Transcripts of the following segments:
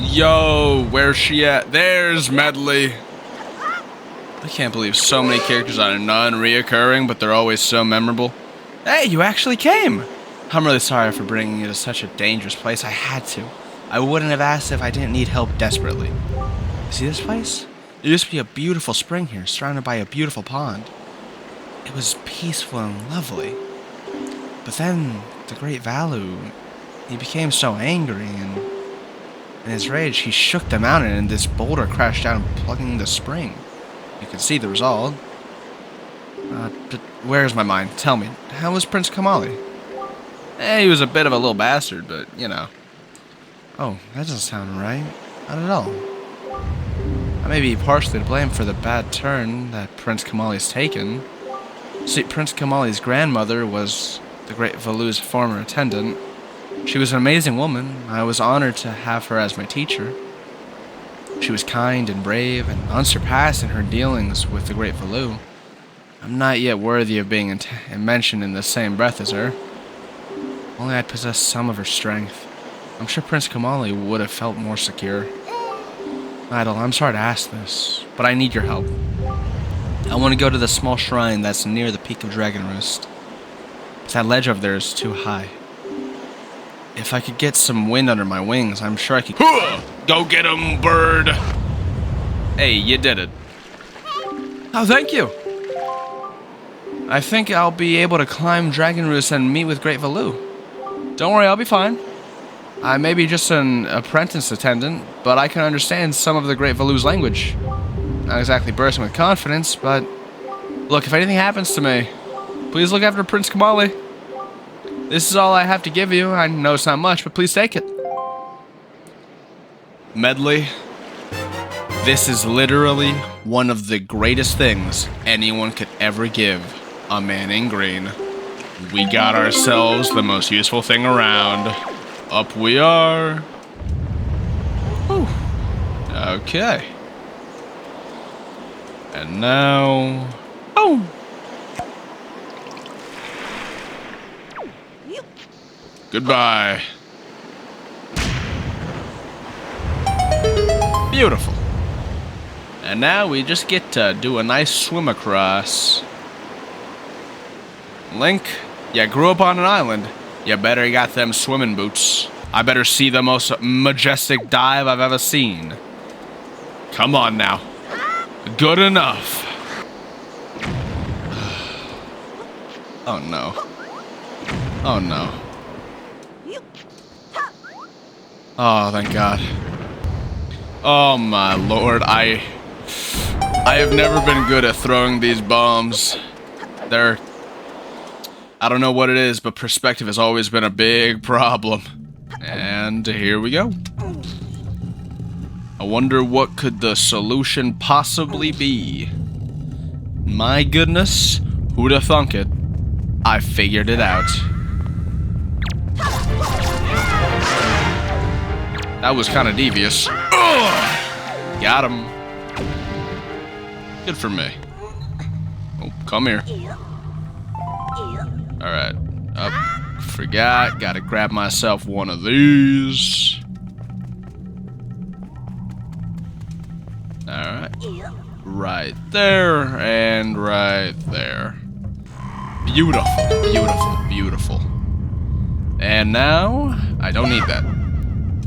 Yo, where's she at? There's Medley. I can't believe so many characters are non-reoccurring, but they're always so memorable. Hey, you actually came! I'm really sorry for bringing you to such a dangerous place. I had to. I wouldn't have asked if I didn't need help desperately. See this place? There used to be a beautiful spring here, surrounded by a beautiful pond. It was peaceful and lovely. But then, the great Valu, he became so angry, and in his rage, he shook the mountain, and this boulder crashed down, plugging the spring. You can see the result. But where's my mind? Tell me, how was Prince Kamali? He was a bit of a little bastard, but, you know. Oh, that doesn't sound right. Not at all. I may be partially to blame for the bad turn that Prince Kamali's taken. See, Prince Kamali's grandmother was the great Valu's former attendant. She was an amazing woman. I was honored to have her as my teacher. She was kind and brave and unsurpassed in her dealings with the great Valu. I'm not yet worthy of being mentioned in the same breath as her. Only I'd possessed some of her strength. I'm sure Prince Kamali would have felt more secure. Nydal, I'm sorry to ask this, but I need your help. I want to go to the small shrine that's near the peak of Dragon Roost. That ledge over there is too high. If I could get some wind under my wings, I'm sure I could... Go get him, bird! Hey, you did it. Oh, thank you. I think I'll be able to climb Dragon Roost and meet with Great Valu. Don't worry, I'll be fine. I may be just an apprentice attendant, but I can understand some of the Great Valu's language. Not exactly bursting with confidence, but... Look, if anything happens to me, please look after Prince Kamali. This is all I have to give you. I know it's not much, but please take it. Medley, this is literally one of the greatest things anyone could ever give a man in green. We got ourselves the most useful thing around. Up we are. Whew. Okay. And now... Oh! Goodbye. Beautiful. And now we just get to do a nice swim across. Link, you grew up on an island. You better got them swimming boots. I better see the most majestic dive I've ever seen. Come on now. Good enough. Oh no. Oh no. Oh, thank God. Oh my lord, I have never been good at throwing these bombs. I don't know what it is, but perspective has always been a big problem. And here we go. I wonder what could the solution possibly be. My goodness, who'd have thunk it? I figured it out. That was kind of devious. Ugh! Got him. Good for me. Oh, come here. Alright. Up. Forgot. Gotta grab myself one of these. Alright. Right there and right there. Beautiful. Beautiful. Beautiful. And now, I don't need that.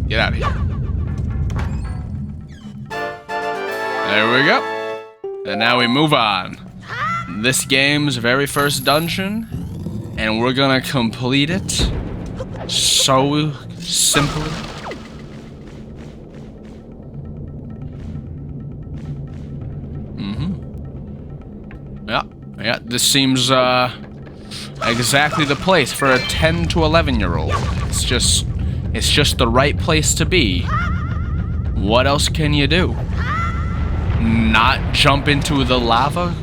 Get out of here. There we go. And now we move on. This game's very first dungeon, and we're gonna complete it so simply. Yeah, this seems exactly the place for a 10 to 11-year-old. It's just the right place to be. What else can you do? Not jump into the lava?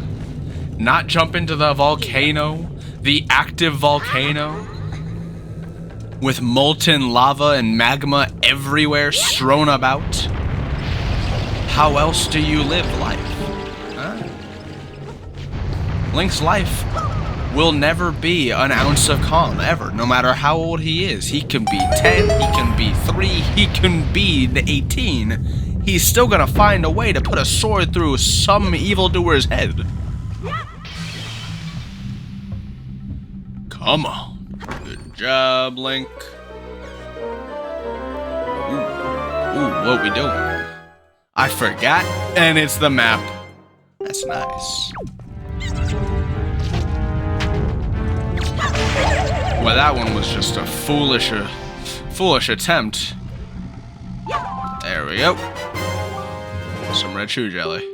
Not jump into the volcano? The active volcano? With molten lava and magma everywhere strewn about? How else do you live life? Huh? Link's life will never be an ounce of calm, ever. No matter how old he is. He can be 10, he can be 3, he can be 18. He's still gonna find a way to put a sword through some evildoer's head. Come on. Good job, Link. Ooh, what we doing? I forgot, and it's the map. That's nice. Well, that one was just a foolish attempt. There we go. Some red shoe jelly.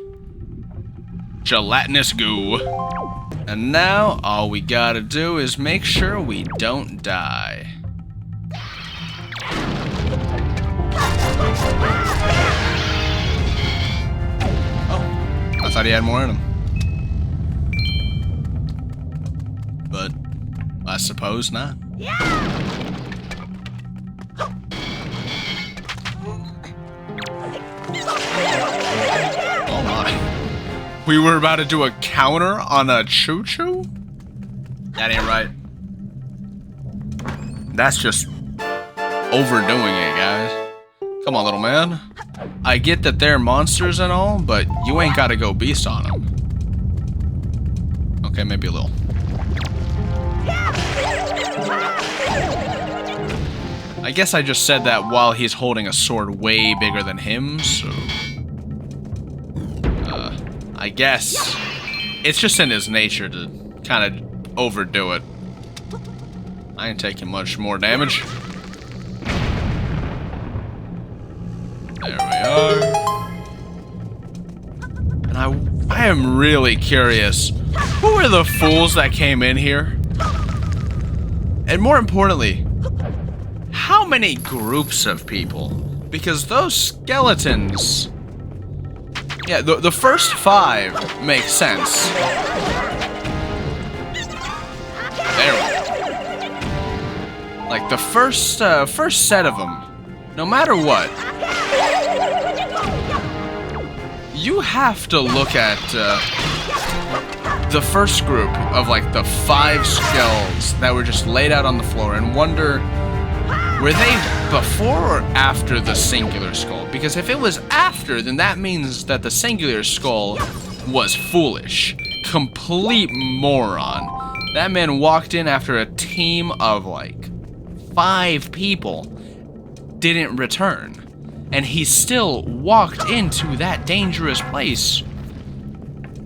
Gelatinous goo. And now, all we gotta do is make sure we don't die. Oh, I thought he had more in him. But I suppose not. Oh my. We were about to do a counter on a choo-choo? That ain't right. That's just overdoing it, guys. Come on, little man. I get that they're monsters and all, but you ain't gotta go beast on them. Okay, maybe a little. I guess I just said that while he's holding a sword way bigger than him, so... I guess it's just in his nature to kind of overdo it. I ain't taking much more damage. There we are. And I am really curious, who are the fools that came in here? And more importantly, how many groups of people? Because those skeletons... Yeah, the first 5 make sense. There we go. Like, the first set of them, no matter what, you have to look at the first group of, like, the 5 skulls that were just laid out on the floor and wonder... Were they before or after the singular skull? Because if it was after, then that means that the singular skull was foolish. Complete moron. That man walked in after a team of like 5 people didn't return. And he still walked into that dangerous place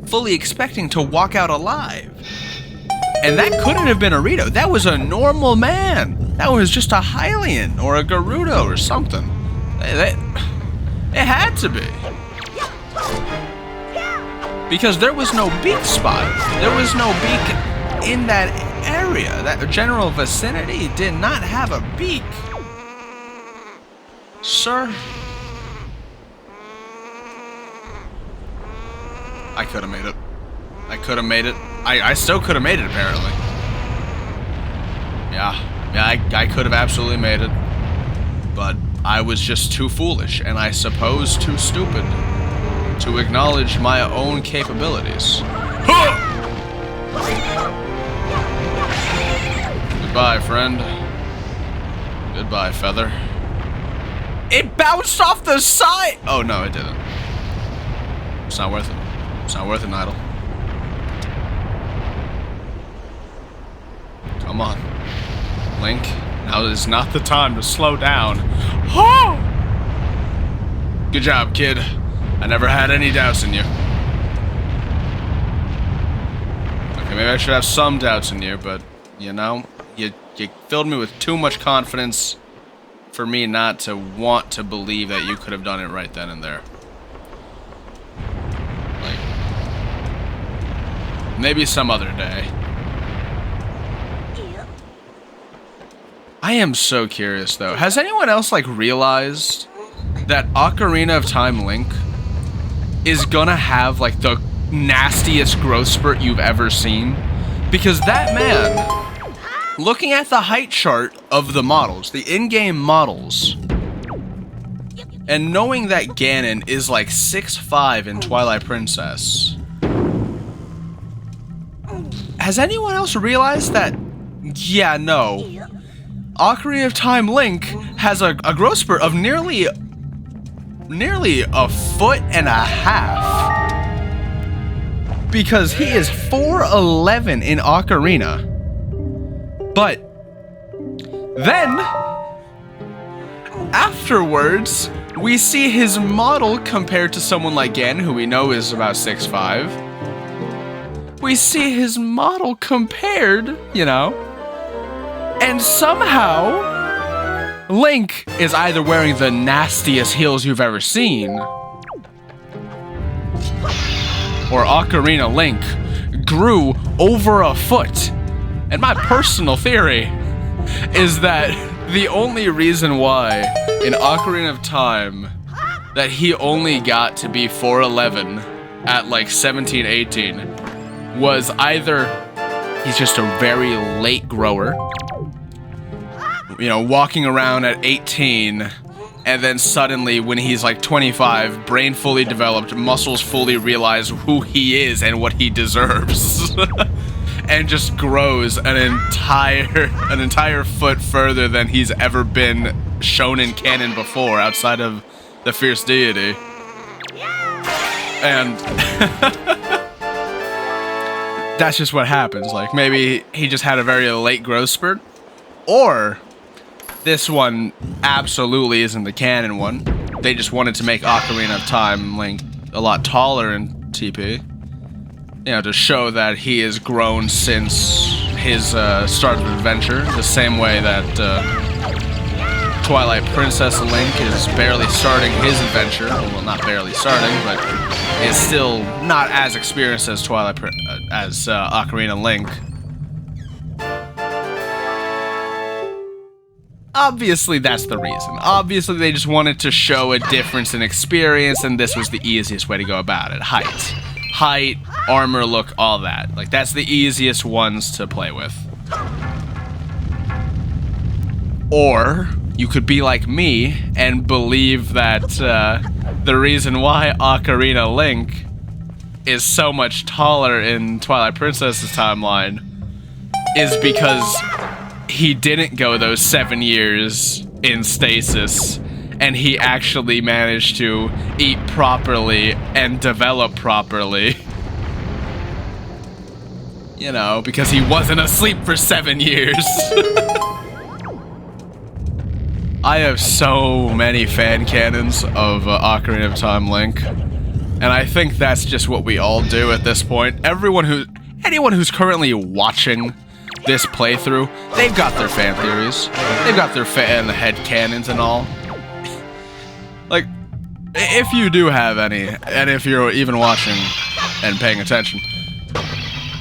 fully expecting to walk out alive. And that couldn't have been a Rito. That was a normal man. That was just a Hylian or a Gerudo or something. It had to be. Because there was no beak spot. There was no beak in that area. That general vicinity did not have a beak. Sir? I could have made it. I could have made it. I still could have made it, apparently. Yeah, I could have absolutely made it. But I was just too foolish, and I suppose too stupid to acknowledge my own capabilities. Huh! Goodbye, friend. Goodbye, Feather. It bounced off the side! Oh, no, it didn't. It's not worth it. It's not worth it, Nydal. Come on. Link, now is not the time to slow down. Oh! Good job, kid. I never had any doubts in you. Okay, maybe I should have some doubts in you, but, you know, you filled me with too much confidence for me not to want to believe that you could have done it right then and there. Like, maybe some other day. I am so curious, though. Has anyone else, like, realized that Ocarina of Time Link is gonna have, like, the nastiest growth spurt you've ever seen? Because that man, looking at the height chart of the models, the in-game models, and knowing that Ganon is, like, 6'5" in Twilight Princess, has anyone else realized that? Yeah, no. Ocarina of Time Link has a growth spurt of nearly a foot and a half. Because he is 4'11" in Ocarina. But then, afterwards, we see his model compared to someone like Ganon, who we know is about 6'5". We see his model compared, you know, and somehow Link is either wearing the nastiest heels you've ever seen, or Ocarina Link grew over a foot. And my personal theory is that the only reason why in Ocarina of Time that he only got to be 4'11" at like 17, 18 was either he's just a very late grower, you know, walking around at 18, and then suddenly when he's like 25, brain fully developed, muscles fully realize who he is and what he deserves, and just grows an entire foot further than he's ever been shown in canon before, outside of the Fierce Deity. And that's just what happens. Like, maybe he just had a very late growth spurt, or this one absolutely isn't the canon one. They just wanted to make Ocarina of Time Link a lot taller in TP, you know, to show that he has grown since his start of adventure, the same way that Twilight Princess Link is barely starting his adventure. Well, not barely starting, but is still not as experienced as Ocarina Link. Obviously, that's the reason. Obviously, they just wanted to show a difference in experience, and this was the easiest way to go about it. Height, armor look, all that. Like, that's the easiest ones to play with. Or you could be like me and believe that the reason why Ocarina Link is so much taller in Twilight Princess's timeline is because he didn't go those 7 years in stasis, and he actually managed to eat properly and develop properly. You know, because he wasn't asleep for 7 years. I have so many fan canons of Ocarina of Time Link, and I think that's just what we all do at this point. Anyone who's currently watching this playthrough, they've got their fan theories. They've got their fan head canons and all. Like, if you do have any, and if you're even watching and paying attention,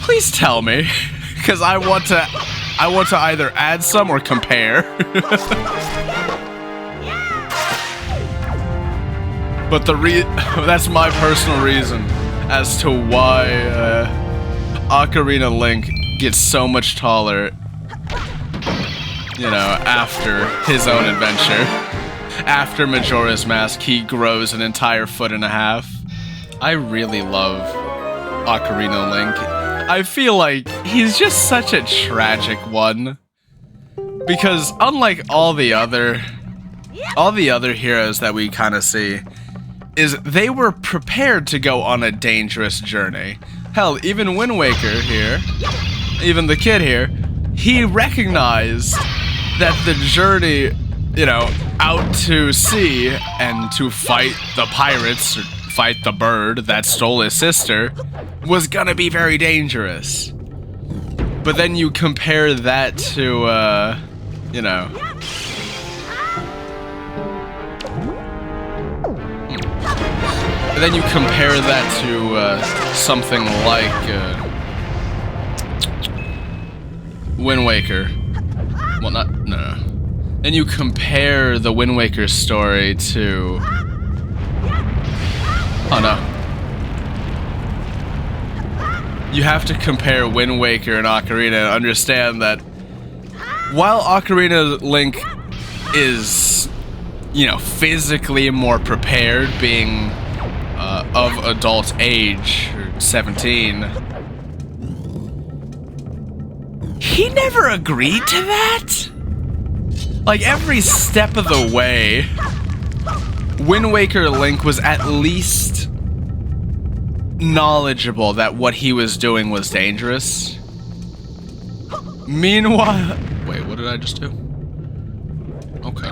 please tell me, because I want to either add some or compare. But that's my personal reason as to why Ocarina Link gets so much taller, you know, after his own adventure. After Majora's Mask, he grows an entire foot and a half. I really love Ocarina Link. I feel like he's just such a tragic one. Because unlike all the other heroes that we kind of see, is they were prepared to go on a dangerous journey. Hell, even Wind Waker here, even the kid here, he recognized that the journey, you know, out to sea and to fight the pirates, or fight the bird that stole his sister, was gonna be very dangerous. But then you compare that to, you know... And then you compare that to something like Wind Waker. Well, no. Then you compare the Wind Waker story to... Oh no. You have to compare Wind Waker and Ocarina and understand that while Ocarina Link is, you know, physically more prepared, being of adult age, 17, he never agreed to that? Like, every step of the way, Wind Waker Link was at least knowledgeable that what he was doing was dangerous. Meanwhile... Wait, what did I just do? Okay.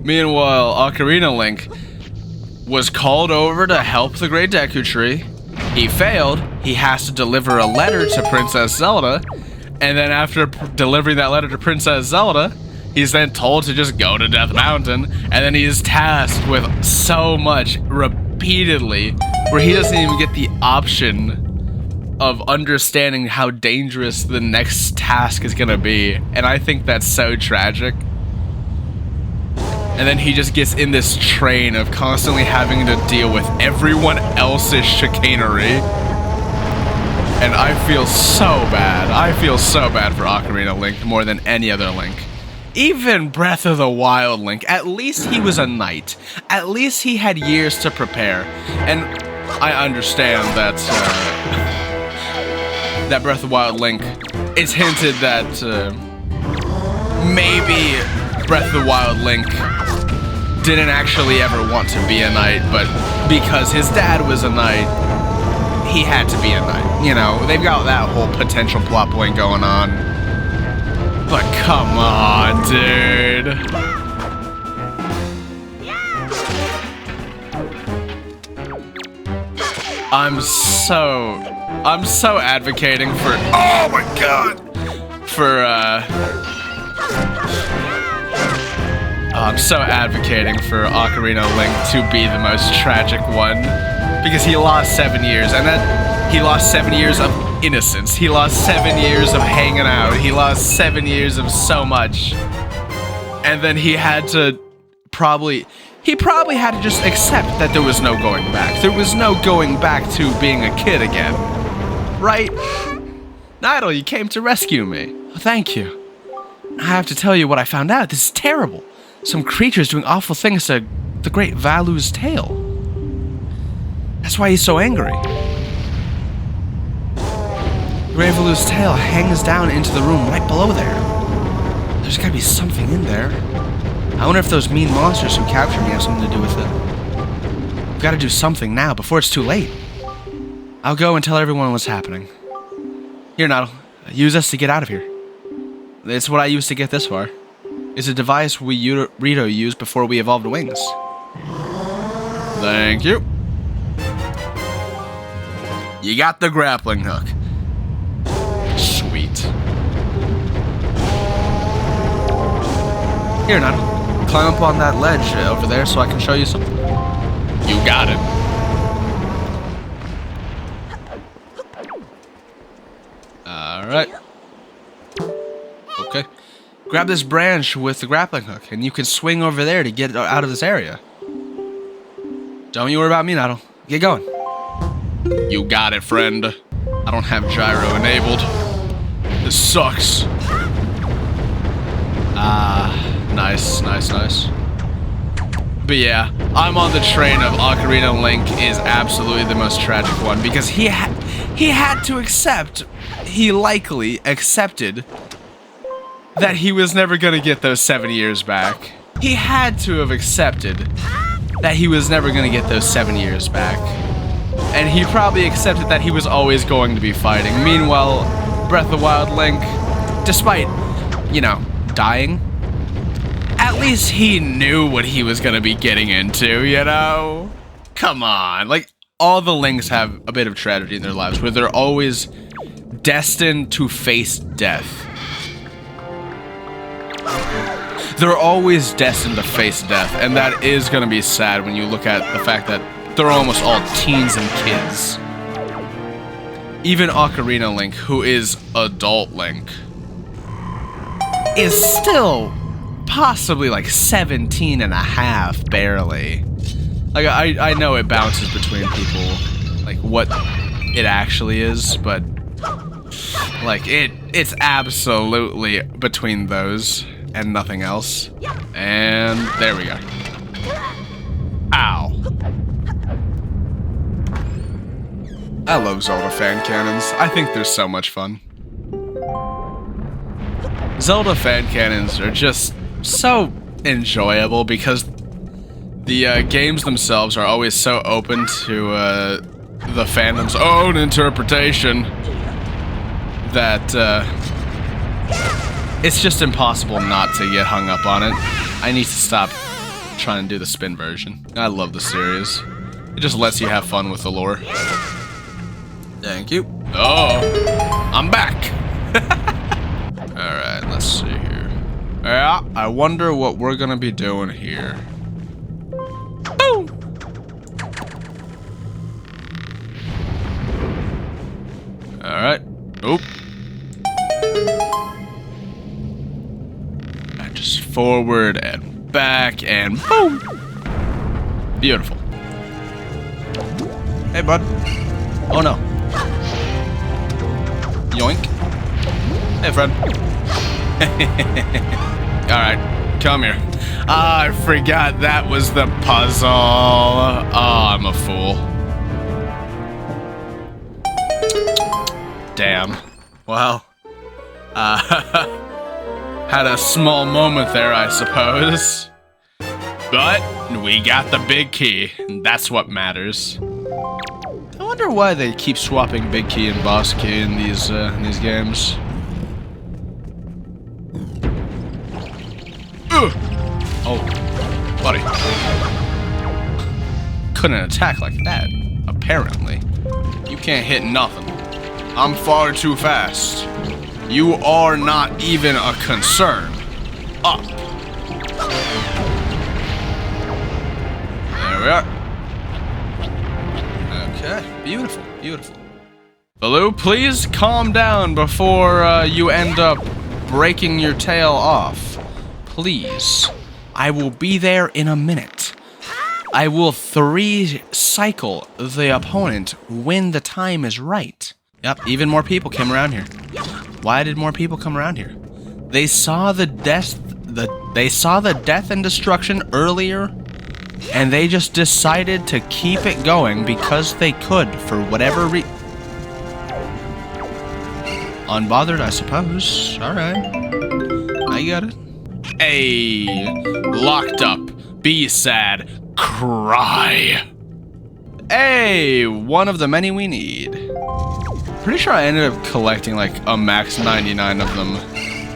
Meanwhile, Ocarina Link was called over to help the Great Deku Tree. He failed. He has to deliver a letter to Princess Zelda. And then after delivering that letter to Princess Zelda, he's then told to just go to Death Mountain. And then he is tasked with so much repeatedly where he doesn't even get the option of understanding how dangerous the next task is going to be. And I think that's so tragic. And then he just gets in this train of constantly having to deal with everyone else's chicanery. And I feel so bad. I feel so bad for Ocarina Link more than any other Link. Even Breath of the Wild Link, at least he was a knight. At least he had years to prepare. And I understand that that Breath of the Wild Link, it's hinted that maybe Breath of the Wild Link didn't actually ever want to be a knight, but because his dad was a knight, he had to be a knight. You know, they've got that whole potential plot point going on. But come on, dude. I'm so advocating for, oh my god, for, I'm so advocating for Ocarina of Link to be the most tragic one, because he lost 7 years, and that he lost 7 years of innocence. He lost 7 years of hanging out. He lost 7 years of so much, and then he had to he probably had to just accept that there was no going back. There was no going back to being a kid again, right? Nydal, you came to rescue me. Oh, thank you. I have to tell you what I found out. This is terrible. Some creatures doing awful things to the great Valu's tail. That's why he's so angry. The great Valu's tail hangs down into the room right below there. There's gotta be something in there. I wonder if those mean monsters who captured me have something to do with it. We've gotta do something now before it's too late. I'll go and tell everyone what's happening. Here, Nydal. Use this to get out of here. It's what I used to get this far. It's a device Rito used before we evolved wings. Thank you. You got the grappling hook. Sweet. Here, Nydal. Climb up on that ledge over there so I can show you something. You got it. Alright. Okay. Grab this branch with the grappling hook, and you can swing over there to get out of this area. Don't you worry about me, Nydal. Get going. You got it, friend. I don't have gyro enabled. This sucks. Nice, nice, nice. But yeah, I'm on the train of Ocarina Link is absolutely the most tragic one, because he had to accept, he likely accepted that he was never gonna get those 7 years back. He had to have accepted that he was never gonna get those 7 years back. And he probably accepted that he was always going to be fighting. Meanwhile, Breath of the Wild Link, despite, you know, dying, at least he knew what he was gonna be getting into, you know? Come on, like, all the Links have a bit of tragedy in their lives where they're always destined to face death. They're always destined to face death, and that is gonna be sad when you look at the fact that they're almost all teens and kids. Even Ocarina Link, who is adult Link, is still possibly like 17 and a half, barely. Like, I know it bounces between people, like what it actually is, but like it's absolutely between those and nothing else. And there we go. Ow. I love Zelda fan cannons. I think they're so much fun. Zelda fan cannons are just so enjoyable because the games themselves are always so open to the fandom's own interpretation that it's just impossible not to get hung up on it. I need to stop trying to do the spin version. I love the series. It just lets you have fun with the lore. Thank you. Oh, I'm back. Alright, let's see here. Yeah, I wonder what we're gonna be doing here. Boom! Alright. Oop. And just forward and back and boom! Beautiful. Hey, bud. Oh no. Yoink. Hey, friend. Alright, come here. I forgot that was the puzzle. Oh, I'm a fool. Damn. Well, had a small moment there, I suppose. But we got the big key, and that's what matters. I wonder why they keep swapping big key and boss key in these games. Oh, buddy. Couldn't attack like that, apparently. You can't hit nothing. I'm far too fast. You are not even a concern. Up. There we are. Okay, beautiful, beautiful. Baloo, please calm down before you end up breaking your tail off. Please. I will be there in a minute. I will 3-cycle the opponent when the time is right. Yep, even more people came around here. Why did more people come around here? They saw the death and destruction earlier, and they just decided to keep it going because they could for whatever reason. Unbothered, I suppose. Alright. I got it. Hey, locked up, be sad, cry. Hey, one of the many we need. Pretty sure I ended up collecting like a max 99 of them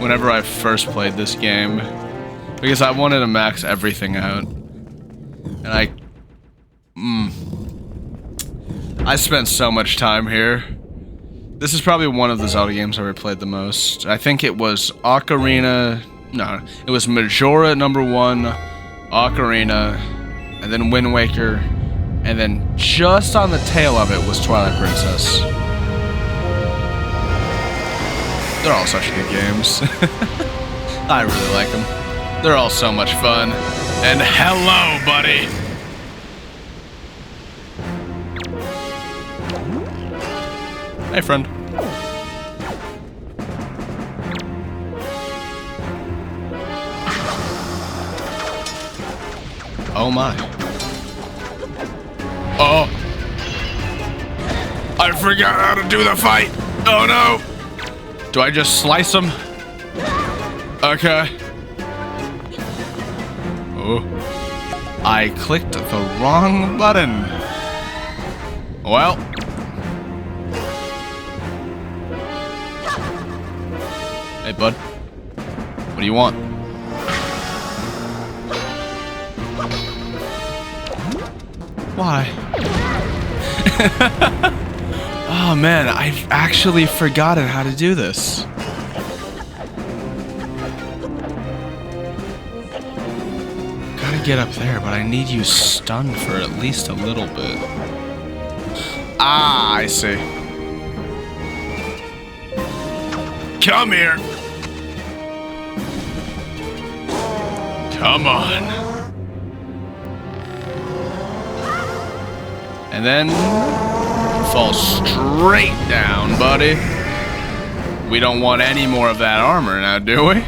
whenever I first played this game, because I wanted to max everything out. And I spent so much time here. This is probably one of the Zelda games I ever played the most. I think it was OCARINA. No, it was Majora #1, Ocarina, and then Wind Waker, and then just on the tail of it was Twilight Princess. They're all such good games. I really like them. They're all so much fun. And hello, buddy! Hey, friend. Oh my. Oh. I forgot how to do the fight. Oh no. Do I just slice him? Okay. Oh. I clicked the wrong button. Well. Hey, bud. What do you want? Why? Oh man, I've actually forgotten how to do this. Gotta get up there, but I need you stunned for at least a little bit. Ah, I see. Come here. Come on. And then fall straight down, buddy. We don't want any more of that armor now, do we?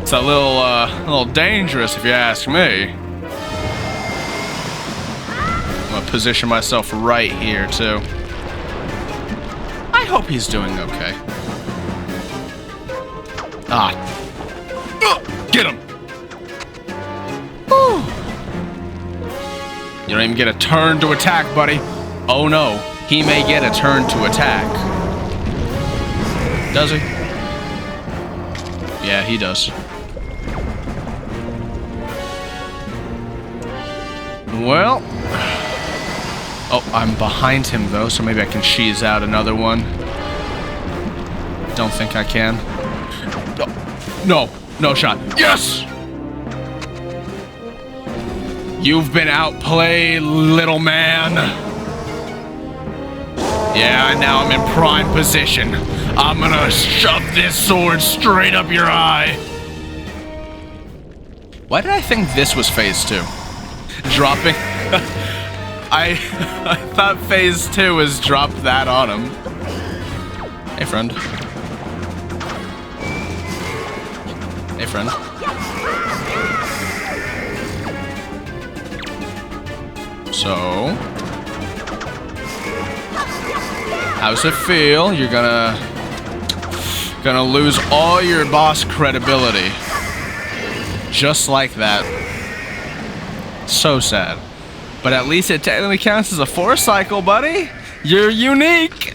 It's a little dangerous if you ask me. I'm gonna position myself right here too. I hope he's doing okay. Ah. Get him! Woo. You don't even get a turn to attack, buddy. Oh no, he may get a turn to attack. Does he? Yeah, he does. Well. Oh, I'm behind him though, so maybe I can cheese out another one. Don't think I can. No, no shot. Yes! You've been outplayed, little man. Yeah, now I'm in prime position. I'm gonna shove this sword straight up your eye. Why did I think this was phase 2? Dropping... I thought phase 2 was drop that on him. Hey, friend. Hey, friend. So, how's it feel? You're gonna lose all your boss credibility. Just like that. So sad. But at least it technically counts as a 4 cycle, buddy. You're unique.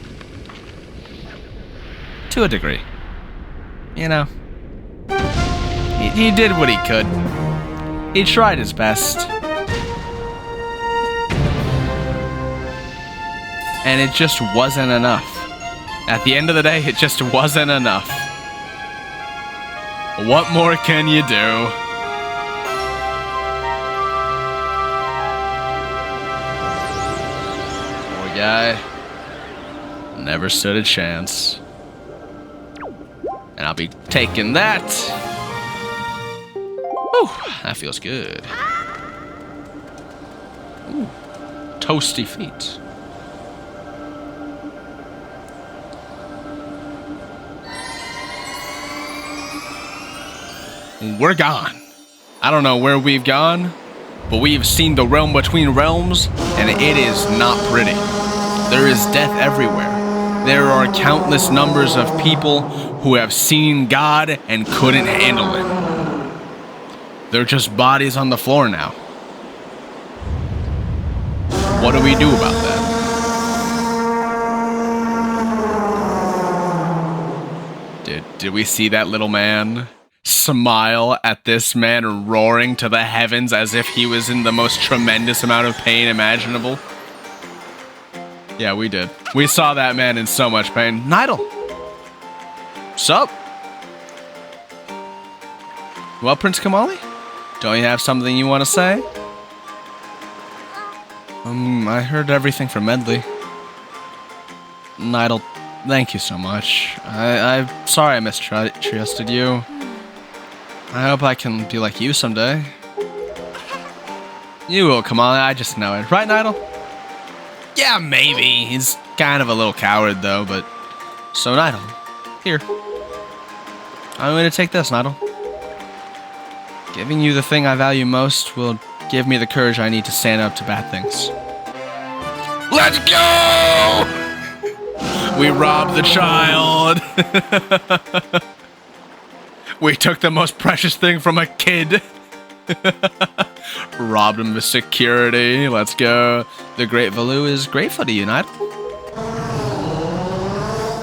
To a degree. You know. He did what he could. He tried his best. And it just wasn't enough. At the end of the day, it just wasn't enough. What more can you do? Poor guy. Never stood a chance. And I'll be taking that. Whew, that feels good. Ooh, toasty feet. We're gone. I don't know where we've gone, but we've seen the realm between realms, and it is not pretty. There is death everywhere. There are countless numbers of people who have seen God and couldn't handle it. They're just bodies on the floor now. What do we do about that? Did we see that little man smile at this man roaring to the heavens as if he was in the most tremendous amount of pain imaginable? Yeah, we did. We saw that man in so much pain. Nydal! Sup? Well, Prince Kamali? Don't you have something you want to say? I heard everything from Medley. Nydal, thank you so much. I'm sorry I mistrusted you. I hope I can be like you someday. You will, Kamali, I just know it. Right, Nydal? Yeah, maybe. He's kind of a little coward, though, but... So, Nydal, here. I'm going to take this, Nydal. Giving you the thing I value most will give me the courage I need to stand up to bad things. Let's go! We robbed the child. We took the most precious thing from a kid. Robbed him of security. Let's go. The Great Valu is grateful to you, Nydal.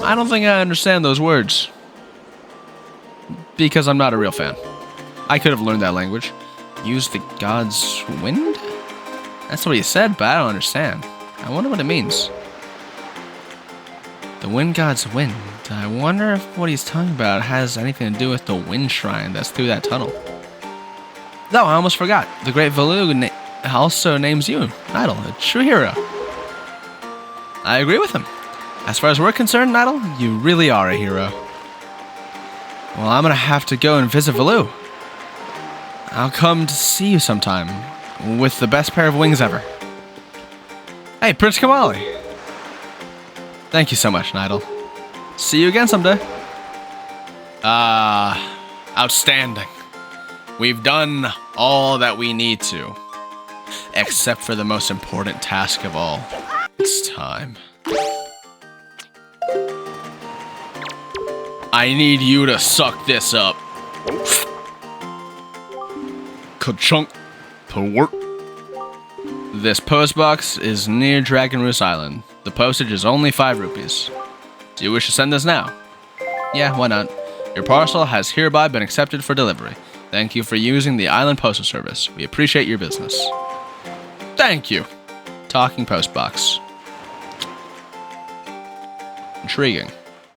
I don't think I understand those words. Because I'm not a real fan. I could have learned that language. Use the god's wind? That's what he said, but I don't understand. I wonder what it means. The wind god's wind. I wonder if what he's talking about has anything to do with the wind shrine that's through that tunnel. No, I almost forgot. The Great Valu also names you, Nydal, a true hero. I agree with him. As far as we're concerned, Nydal, you really are a hero. Well, I'm gonna have to go and visit Valu. I'll come to see you sometime, with the best pair of wings ever. Hey, Prince Kamali. Thank you so much, Nydal. See you again someday. Outstanding. We've done all that we need to. Except for the most important task of all. It's time. I need you to suck this up. Ka-chunk. To work. This post box is near Dragon Roost Island. The postage is only 5 rupees. Do you wish to send this now? Yeah, why not? Your parcel has hereby been accepted for delivery. Thank you for using the Island Postal Service. We appreciate your business. Thank you. Talking post box. Intriguing.